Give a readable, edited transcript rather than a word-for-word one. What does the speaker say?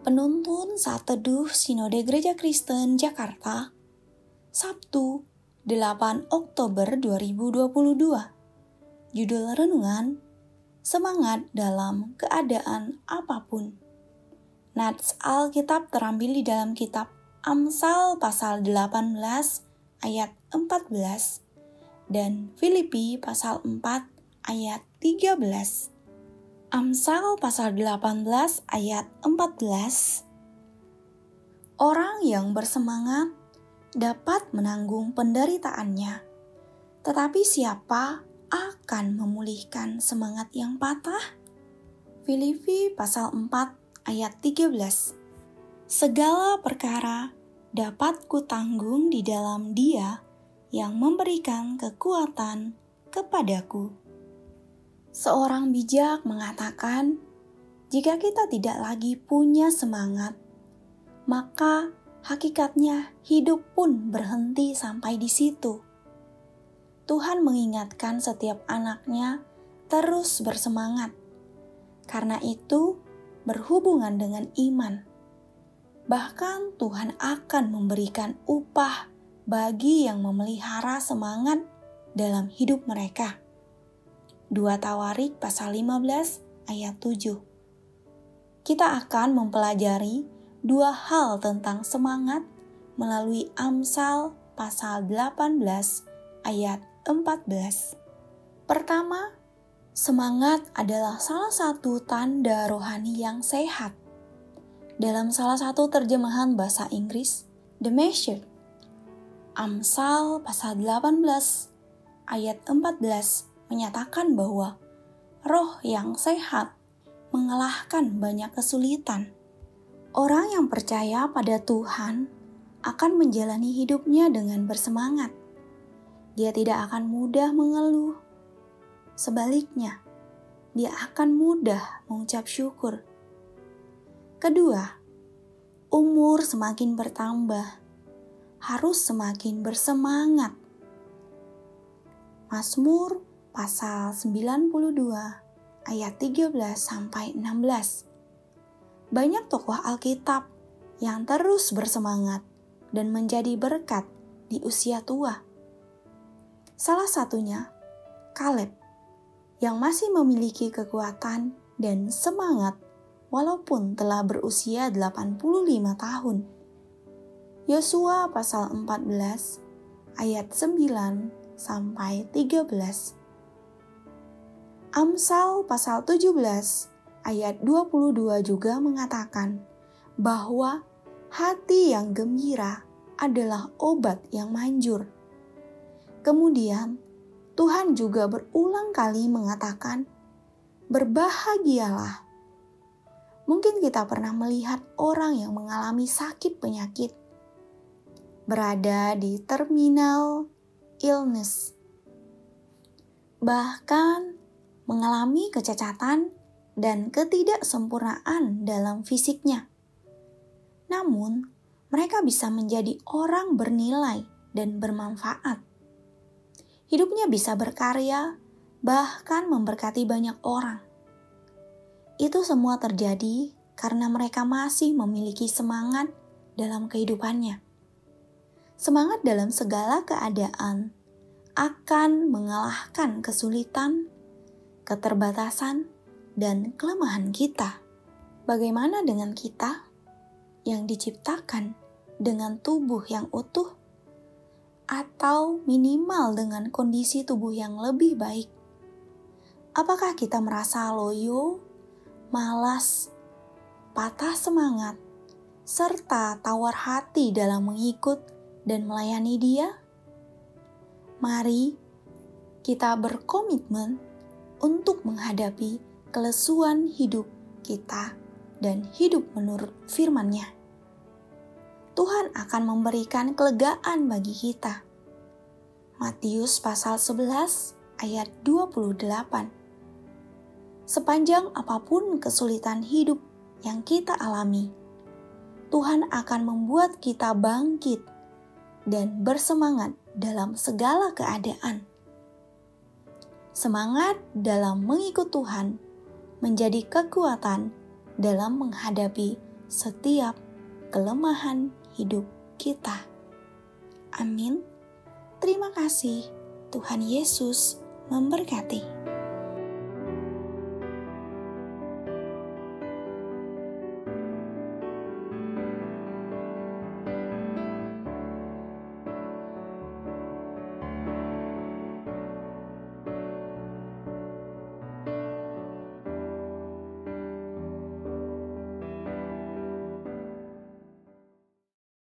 Penuntun Saat Teduh Sinode Gereja Kristen Jakarta, Sabtu 8 Oktober 2022. Judul renungan, Semangat dalam Keadaan Apapun. Nats Alkitab terambil di dalam kitab Amsal pasal 18 ayat 14 dan Filipi pasal 4 ayat 13. Amsal pasal 18 ayat 14. Orang yang bersemangat dapat menanggung penderitaannya, tetapi siapa akan memulihkan semangat yang patah? Filipi pasal 4 ayat 13. Segala perkara dapat kutanggung di dalam Dia yang memberikan kekuatan kepadaku. Seorang bijak mengatakan, jika kita tidak lagi punya semangat, maka hakikatnya hidup pun berhenti sampai di situ. Tuhan mengingatkan setiap anaknya terus bersemangat, karena itu berhubungan dengan iman. Bahkan Tuhan akan memberikan upah bagi yang memelihara semangat dalam hidup mereka. 2 Tawarik pasal 15 ayat 7. Kita akan mempelajari dua hal tentang semangat melalui Amsal pasal 18 ayat 14. Pertama, semangat adalah salah satu tanda rohani yang sehat. Dalam salah satu terjemahan bahasa Inggris, The Message, Amsal pasal 18 ayat 14 menyatakan bahwa roh yang sehat mengalahkan banyak kesulitan. Orang yang percaya pada Tuhan akan menjalani hidupnya dengan bersemangat. Dia tidak akan mudah mengeluh. Sebaliknya, dia akan mudah mengucap syukur. Kedua, umur semakin bertambah, harus semakin bersemangat. Mazmur pasal 92 ayat 13-16. Banyak tokoh Alkitab yang terus bersemangat dan menjadi berkat di usia tua. Salah satunya Kaleb yang masih memiliki kekuatan dan semangat walaupun telah berusia 85 tahun. Yosua pasal 14 ayat 9-13. Amsal pasal 17 ayat 22 juga mengatakan bahwa hati yang gembira adalah obat yang manjur. Kemudian Tuhan juga berulang kali mengatakan, berbahagialah. Mungkin kita pernah melihat orang yang mengalami sakit penyakit, berada di terminal illness, bahkan mengalami kecacatan dan ketidaksempurnaan dalam fisiknya. Namun, mereka bisa menjadi orang bernilai dan bermanfaat. Hidupnya bisa berkarya, bahkan memberkati banyak orang. Itu semua terjadi karena mereka masih memiliki semangat dalam kehidupannya. Semangat dalam segala keadaan akan mengalahkan kesulitan, keterbatasan, dan kelemahan kita. Bagaimana dengan kita yang diciptakan dengan tubuh yang utuh atau minimal dengan kondisi tubuh yang lebih baik? Apakah kita merasa loyo, malas, patah semangat, serta tawar hati dalam mengikut dan melayani Dia? Mari kita berkomitmen untuk menghadapi kelesuan hidup kita dan hidup menurut firman-Nya. Tuhan akan memberikan kelegaan bagi kita. Matius pasal 11 ayat 28. Sepanjang apapun kesulitan hidup yang kita alami, Tuhan akan membuat kita bangkit dan bersemangat dalam segala keadaan. Semangat dalam mengikut Tuhan menjadi kekuatan dalam menghadapi setiap kelemahan hidup kita. Amin. Terima kasih. Tuhan Yesus memberkati.